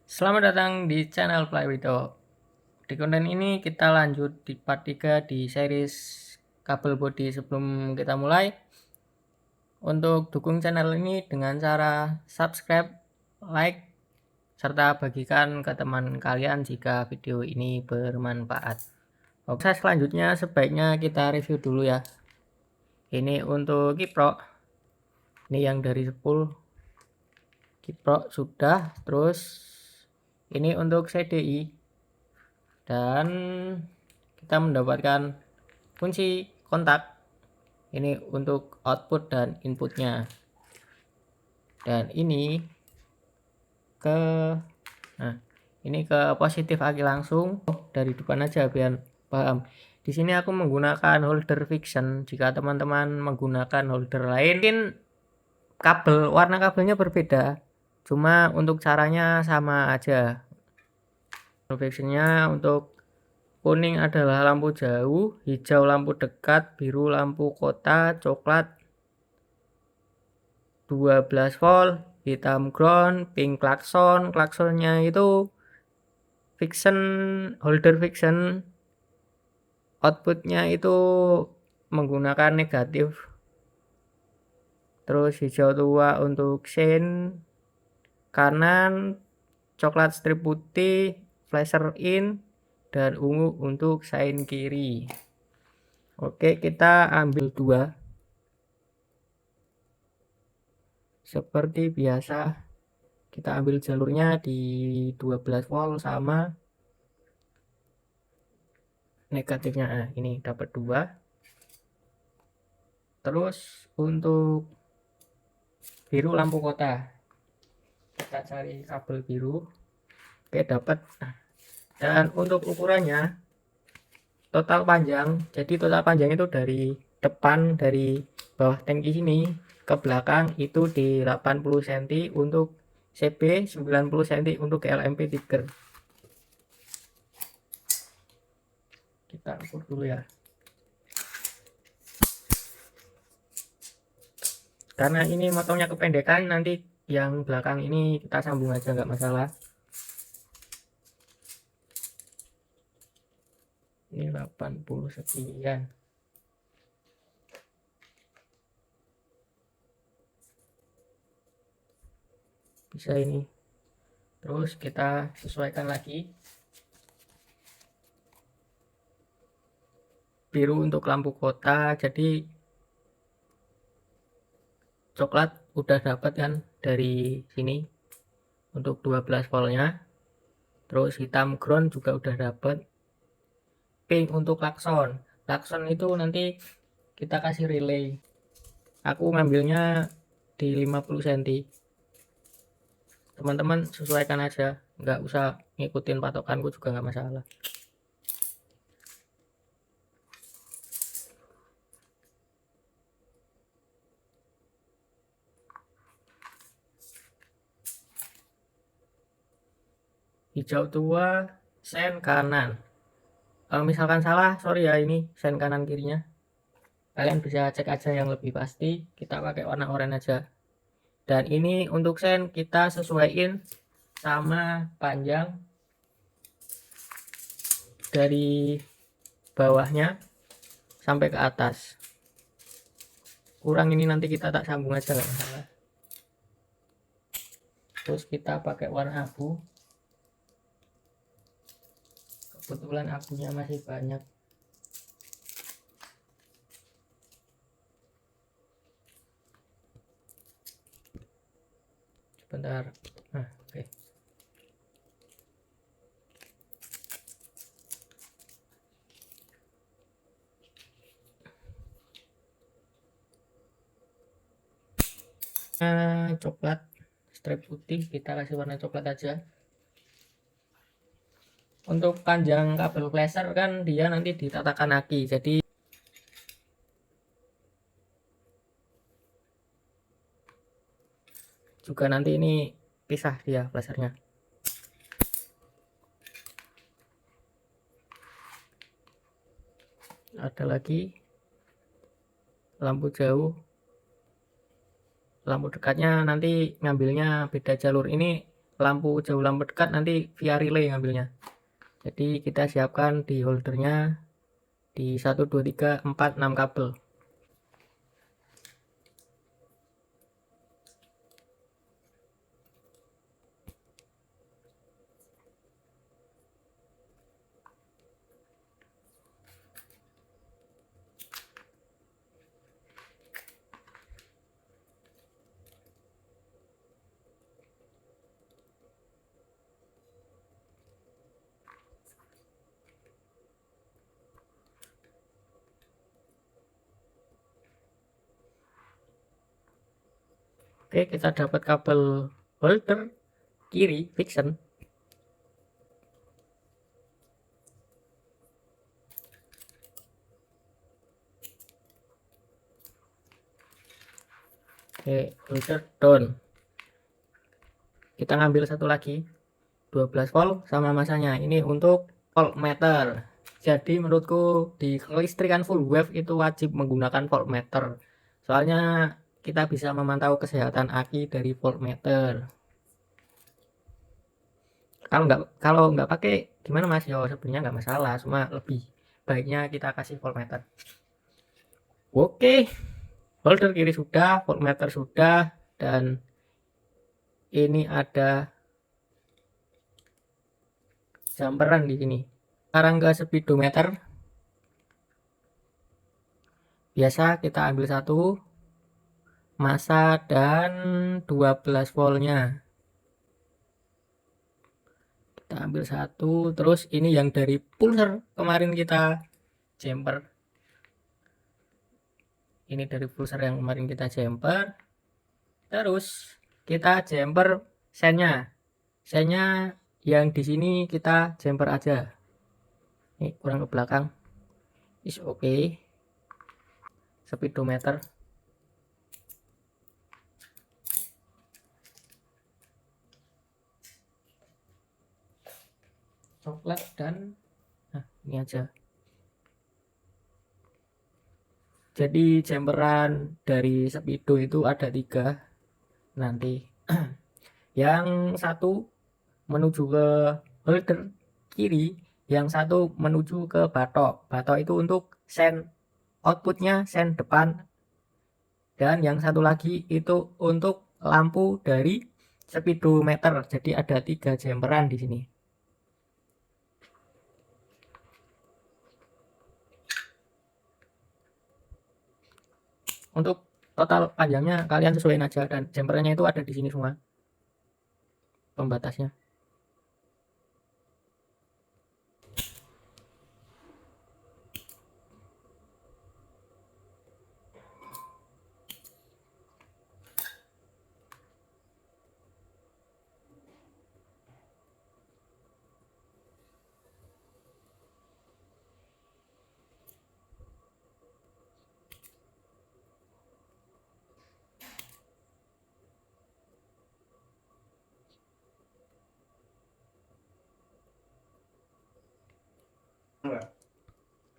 Selamat datang di channel Playwito. Di konten ini kita lanjut di part 3 di series kabel body. Sebelum kita mulai, untuk dukung channel ini dengan cara subscribe, like, serta bagikan ke teman kalian jika video ini bermanfaat. Oke, selanjutnya sebaiknya kita review dulu ya. Ini untuk kiprok. Ini yang dari spool kiprok sudah. Terus ini untuk CDI. Dan kita mendapatkan kunci kontak ini untuk output dan inputnya, dan ini ke positif aki langsung dari depan aja biar paham. Di sini aku menggunakan holder fiction. Jika teman-teman menggunakan holder lain, mungkin warna kabelnya berbeda, cuma untuk caranya sama aja. Fictionnya untuk kuning adalah lampu jauh, hijau lampu dekat, biru lampu kota, coklat 12 volt, hitam ground, pink klakson. Klaksonnya itu fiction, holder fiction. Outputnya itu menggunakan negatif. Terus hijau tua untuk shine kanan, coklat strip putih, flasher in, dan ungu untuk shine kiri. Oke, kita ambil dua seperti biasa. Kita ambil jalurnya di 12 volt sama negatifnya. Ini dapat dua. Terus untuk biru lampu kota, kita cari kabel biru. Oke, dapat. Dan untuk ukurannya total panjang, jadi total panjang itu dari depan, dari bawah tangki sini ke belakang itu di 80 cm untuk CB, 90 cm untuk LMP tiger. Kita ukur dulu ya, karena ini motongnya kependekan. Nanti yang belakang ini kita sambung aja, nggak masalah. Ini 80 sekian. Bisa ini. Terus kita sesuaikan lagi. Biru untuk lampu kota, jadi coklat udah dapat kan dari sini untuk 12 voltnya. Terus hitam ground juga udah dapat. Pink untuk klakson. Klakson itu nanti kita kasih relay. Aku ngambilnya di 50 cm. Teman-teman sesuaikan aja, nggak usah ngikutin patokanku juga nggak masalah. Hijau tua sen kanan. Misalkan salah, sorry ya, ini sen kanan kirinya. Kalian bisa cek aja yang lebih pasti. Kita pakai warna oranye aja. Dan ini untuk sen kita sesuaiin sama panjang dari bawahnya sampai ke atas. Kurang ini nanti kita tak sambung aja, nggak masalah. Terus kita pakai warna abu. Kebetulan abunya masih banyak. Sebentar. Oke. Coklat strip putih, kita kasih warna coklat aja. Untuk panjang kabel flasher kan dia nanti ditatakan aki, jadi juga nanti ini pisah dia flashernya. Ada lagi lampu jauh, lampu dekatnya nanti ngambilnya beda jalur. Ini lampu jauh lampu dekat nanti via relay ngambilnya. Jadi kita siapkan di holdernya di 1 2 3 4 6 kabel. Oke, kita dapat kabel holder kiri Vixen. Oke, holder down. Kita ngambil satu lagi 12 volt sama masanya. Ini untuk voltmeter. Jadi menurutku di kelistrikan full wave itu wajib menggunakan voltmeter. Soalnya kita bisa memantau kesehatan aki dari voltmeter. Kalau nggak pakai gimana Mas? Yo sebenarnya nggak masalah, cuma lebih baiknya kita kasih voltmeter. Oke, holder kiri sudah, voltmeter sudah, dan ini ada jumperan di sini. Sekarang ke speedometer. Biasa kita ambil satu massa dan 12 voltnya. Kita ambil satu, terus ini yang dari pulser kemarin kita jumper. Ini dari pulser yang kemarin kita jumper. Terus kita jumper sennya. Sennya yang di sini kita jumper aja. Ini kurang ke belakang. Is oke. Speedometer. Coklat dan ini aja. Jadi jumperan dari speedo itu ada 3 nanti. Yang satu menuju ke holder kiri, yang satu menuju ke batok. Batok itu untuk sen outputnya, sen depan, dan yang satu lagi itu untuk lampu dari speedometer. Jadi ada 3 jumperan di sini. Untuk total panjangnya kalian sesuaiin aja, dan jumpernya itu ada di sini semua pembatasnya.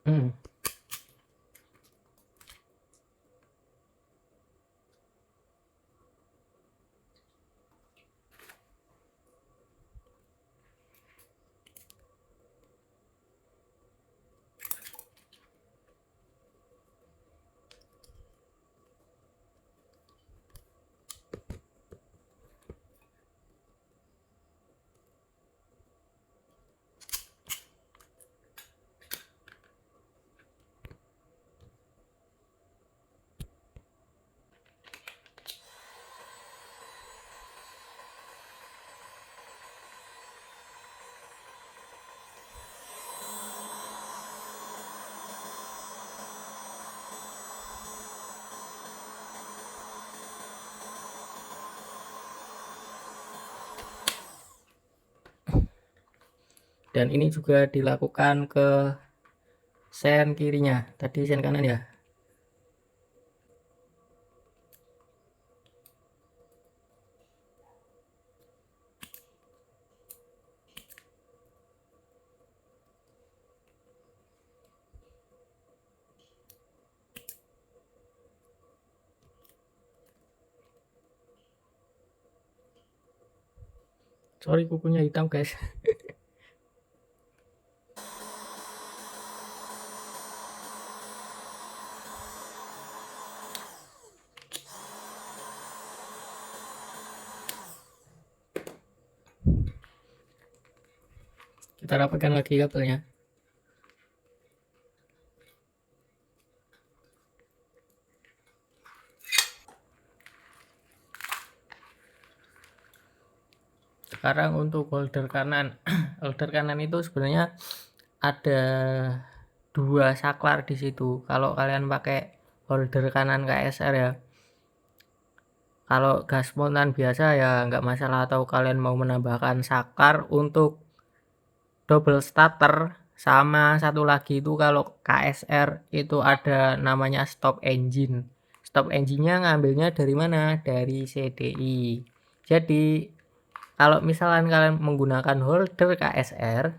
Hmm. Dan ini juga dilakukan ke sen kirinya. Tadi sen kanan ya. Sorry kukunya hitam guys. Kita rapatkan lagi kabelnya. Sekarang untuk holder kanan. Holder kanan itu sebenarnya ada 2 saklar di situ. Kalau kalian pakai holder kanan KSR ya. Kalau gas spontan biasa ya nggak masalah, atau kalian mau menambahkan saklar untuk double starter, sama satu lagi itu kalau KSR itu ada namanya stop engine. Stop engine-nya ngambilnya dari mana? Dari CDI. Jadi kalau misalkan kalian menggunakan holder KSR,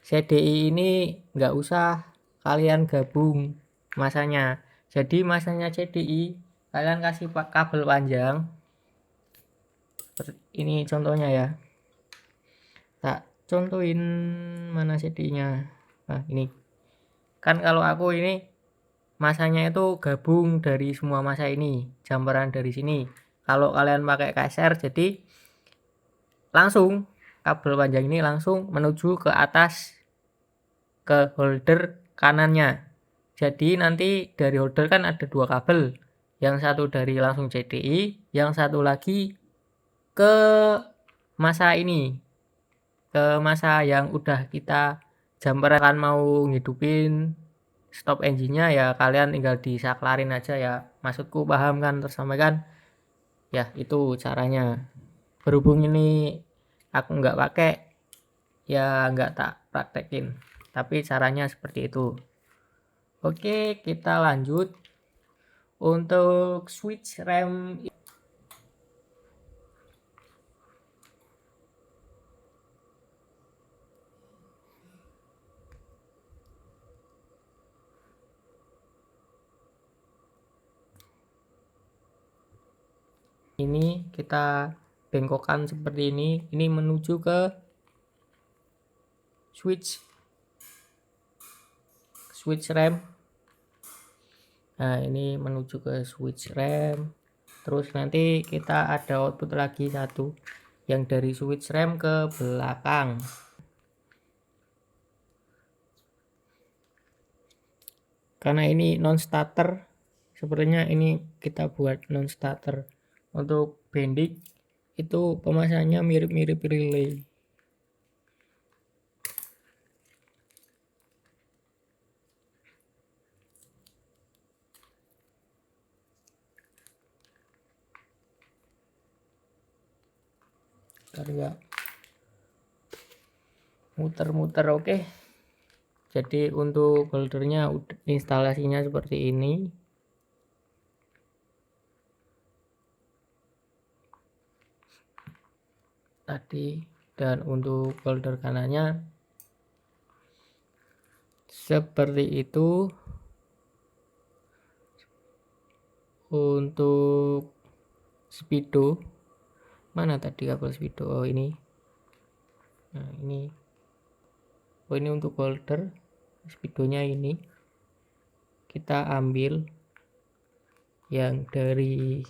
CDI ini nggak usah kalian gabung masanya. Jadi masanya CDI kalian kasih kabel panjang. Ini contohnya ya. Tak contohin mana CD-nya. Nah, ini. Kan kalau aku ini masanya itu gabung dari semua masa ini, jamperan dari sini. Kalau kalian pakai KSR jadi langsung kabel panjang ini langsung menuju ke atas ke holder kanannya. Jadi nanti dari holder kan ada 2 kabel. Yang satu dari langsung CDI, yang satu lagi ke masa ini. Ke masa yang udah kita jamperan kan mau ngidupin stop engine-nya ya, kalian tinggal disaklarin aja ya. Maksudku paham kan, tersampaikan? Ya, itu caranya. Berhubung ini aku nggak pakai, ya nggak tak praktekin. Tapi caranya seperti itu. Oke, kita lanjut. Untuk switch rem ini kita bengkokkan seperti ini. Ini menuju ke switch rem. Nah, ini menuju ke switch rem. Terus nanti kita ada output lagi satu yang dari switch rem ke belakang. Karena ini non starter, sebenarnya ini kita buat non starter. Untuk bending itu pemasangannya mirip-mirip relay. Ya, muter-muter. Oke. Jadi untuk holdernya instalasinya seperti ini. Tadi, dan untuk holder kanannya seperti itu. Untuk speedo, mana tadi kabel speedo? Oh ini. Nah ini. Oh ini untuk holder speedonya. Ini kita ambil yang dari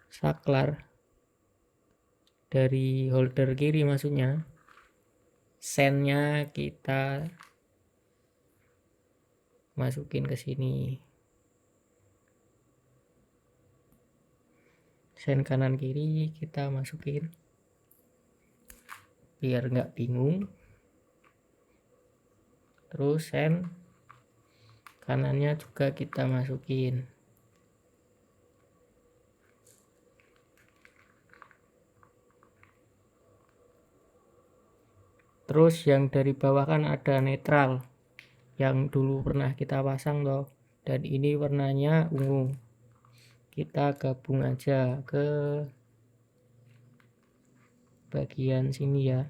saklar, dari holder kiri maksudnya. Sennya kita masukin ke sini. Sen kanan kiri kita masukin biar nggak bingung. Terus sen kanannya juga kita masukin. Terus yang dari bawah kan ada netral yang dulu pernah kita pasang toh, dan ini warnanya ungu. Kita gabung aja ke bagian sini ya.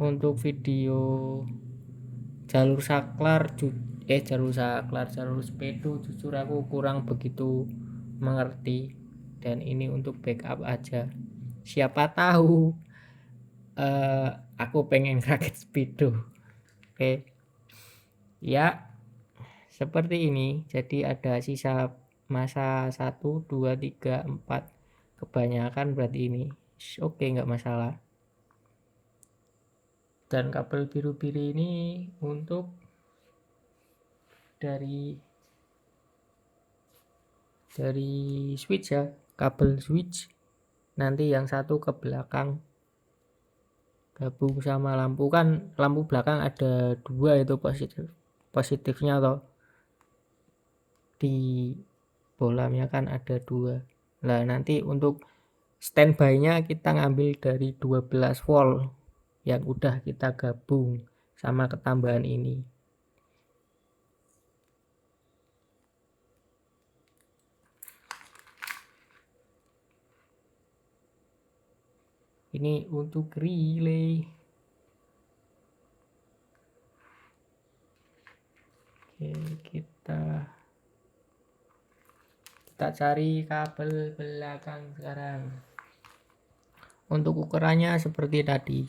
Untuk video jalur saklar, jalur speedo jujur aku kurang begitu mengerti, dan ini untuk backup aja. Siapa tahu aku pengen rakit speedo. Oke. Ya, seperti ini. Jadi ada sisa masa 1, 2, 3, 4. Kebanyakan berarti ini. Oke, nggak masalah. Dan kabel biru-biru ini untuk dari switch ya, kabel switch. Nanti yang satu ke belakang gabung sama lampu, kan lampu belakang ada 2 itu positifnya, atau di bolamnya kan ada 2. Nah, nanti untuk standby-nya kita ngambil dari 12 volt yang udah kita gabung sama ketambahan ini. Ini untuk relay. Oke, kita cari kabel belakang sekarang. Untuk ukurannya seperti tadi.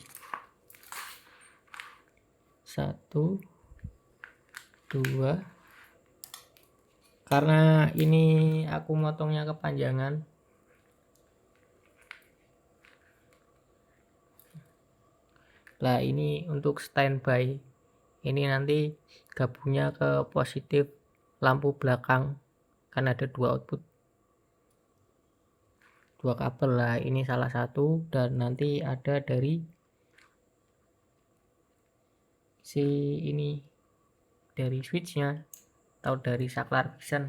1, 2. Karena ini aku motongnya kepanjangan, lah ini untuk standby. Ini nanti gabungnya ke positif lampu belakang, kan ada 2 output, 2 kabel lah. Ini salah satu, dan nanti ada dari si ini, dari switchnya atau dari saklar Vision.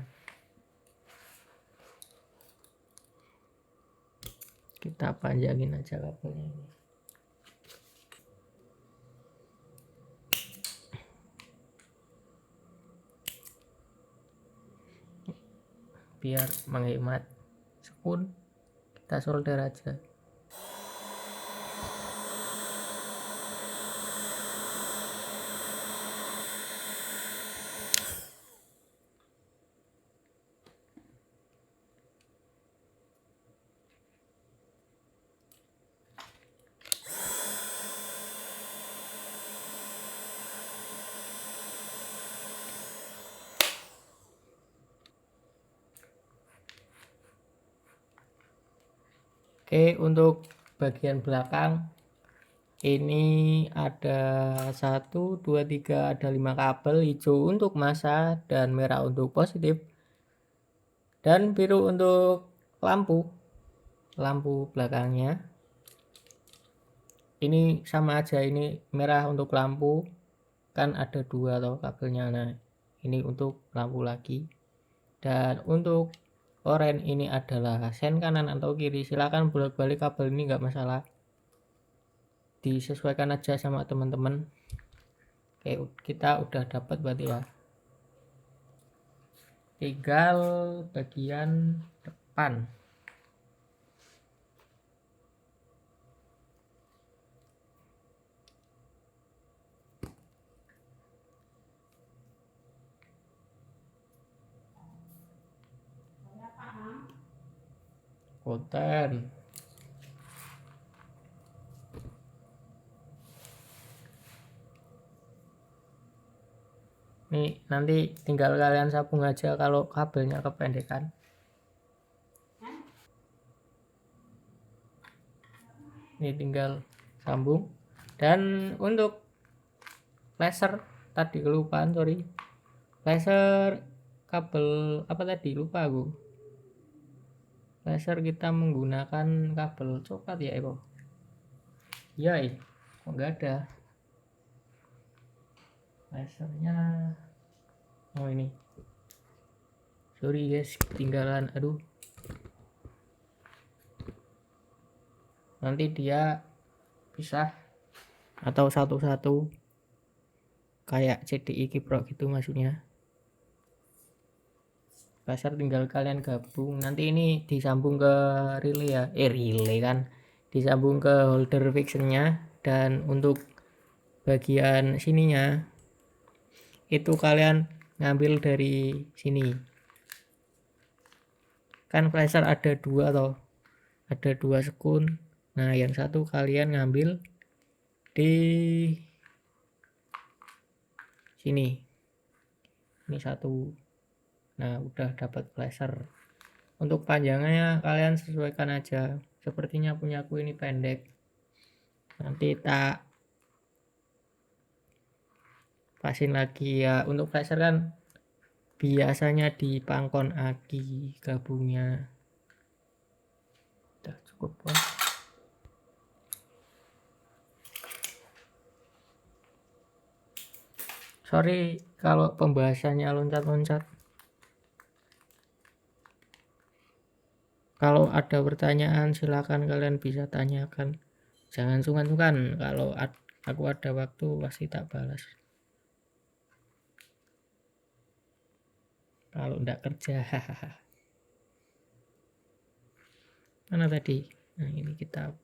Kita panjangin aja kabelnya ini. Biar menghemat spoon, kita solder aja. Oke, untuk bagian belakang ini ada 1, 2, 3, ada 5 kabel, hijau untuk massa dan merah untuk positif, dan biru untuk lampu belakangnya. Ini sama aja, ini merah untuk lampu, kan ada 2 loh kabelnya. Nah, ini untuk lampu lagi. Dan untuk oranye ini adalah sen kanan atau kiri, silakan bolak-balik kabel ini, nggak masalah, disesuaikan aja sama teman-teman. Oke, kita udah dapat berarti ya, tinggal bagian depan. Konten nih, nanti tinggal kalian sabung aja kalau kabelnya kependekan. Ini tinggal sambung. Dan untuk laser tadi kelupaan, sorry, laser kabel apa tadi, lupa aku. Laser kita menggunakan kabel coklat ya, Eko. Iya, kok nggak ada lasernya. Oh, ini, sorry guys, ketinggalan. Aduh, nanti dia pisah atau satu-satu kayak CDI Kipro gitu maksudnya. Laser tinggal kalian gabung, nanti ini disambung ke relay ya, relay kan, disambung ke holder fixernya. Dan untuk bagian sininya itu kalian ngambil dari sini, kan flasher ada dua toh, ada dua sekun. Nah yang satu kalian ngambil di sini, ini satu. Nah udah dapat flasher. Untuk panjangnya kalian sesuaikan aja, sepertinya punyaku ini pendek, nanti tak pasin lagi ya. Untuk flasher kan biasanya di pangkon aki gabungnya. Udah cukup kok. Sorry kalau pembahasannya loncat-loncat. Kalau ada pertanyaan silakan kalian bisa tanyakan. Jangan sungkan-sungkan, kalau aku ada waktu pasti tak balas. Kalau enggak kerja. Mana tadi? Nah ini kita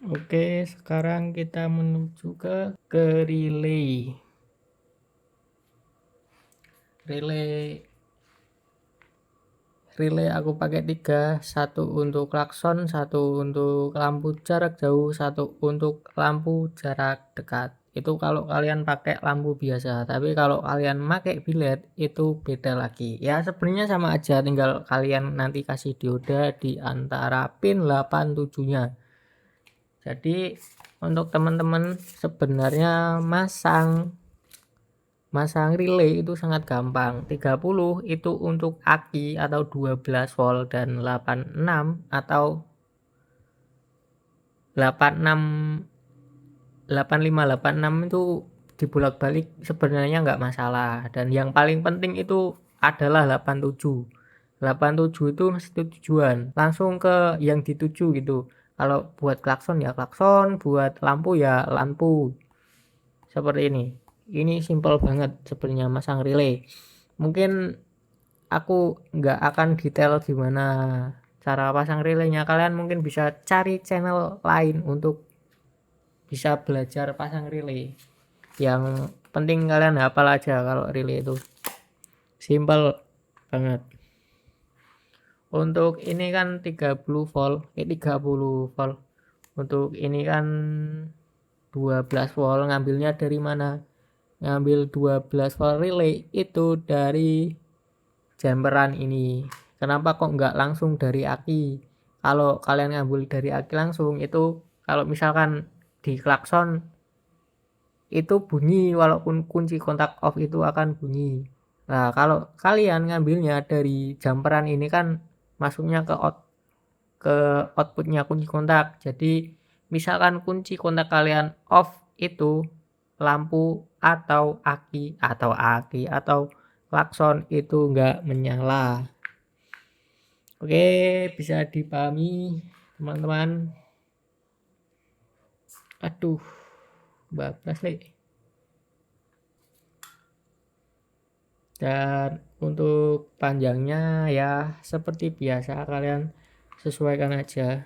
Oke, sekarang kita menuju ke relay. Relay aku pakai 3, satu untuk klakson, satu untuk lampu jarak jauh, satu untuk lampu jarak dekat. Itu kalau kalian pakai lampu biasa, tapi kalau kalian pakai bilet itu beda lagi. Ya sebenarnya sama aja, tinggal kalian nanti kasih dioda di antara pin 87-nya. Jadi untuk teman-teman sebenarnya masang relay itu sangat gampang. 30 itu untuk aki atau 12 volt dan 86 atau 86 8586 itu dibolak-balik sebenarnya nggak masalah, dan yang paling penting itu adalah 87 itu tujuan langsung ke yang dituju gitu. Kalau buat klakson ya klakson, buat lampu ya lampu. Seperti ini simple banget sebenarnya masang relay. Mungkin aku nggak akan detail gimana cara pasang relaynya, kalian mungkin bisa cari channel lain untuk bisa belajar pasang relay. Yang penting kalian hafal aja kalau relay itu simple banget. Untuk ini kan 30 volt, 30 volt. Untuk ini kan 12 volt, ngambilnya dari mana? Ngambil 12 volt relay itu dari jumperan ini. Kenapa kok nggak langsung dari aki? Kalau kalian ngambil dari aki langsung itu, kalau misalkan di klakson itu bunyi, walaupun kunci kontak off itu akan bunyi. Nah kalau kalian ngambilnya dari jumperan ini kan masuknya ke outputnya kunci kontak. Jadi misalkan kunci kontak kalian off, itu lampu atau aki atau klakson itu enggak menyala. Oke, bisa dipahami teman-teman. Aduh, bablas nih. Dan untuk panjangnya ya seperti biasa kalian sesuaikan aja.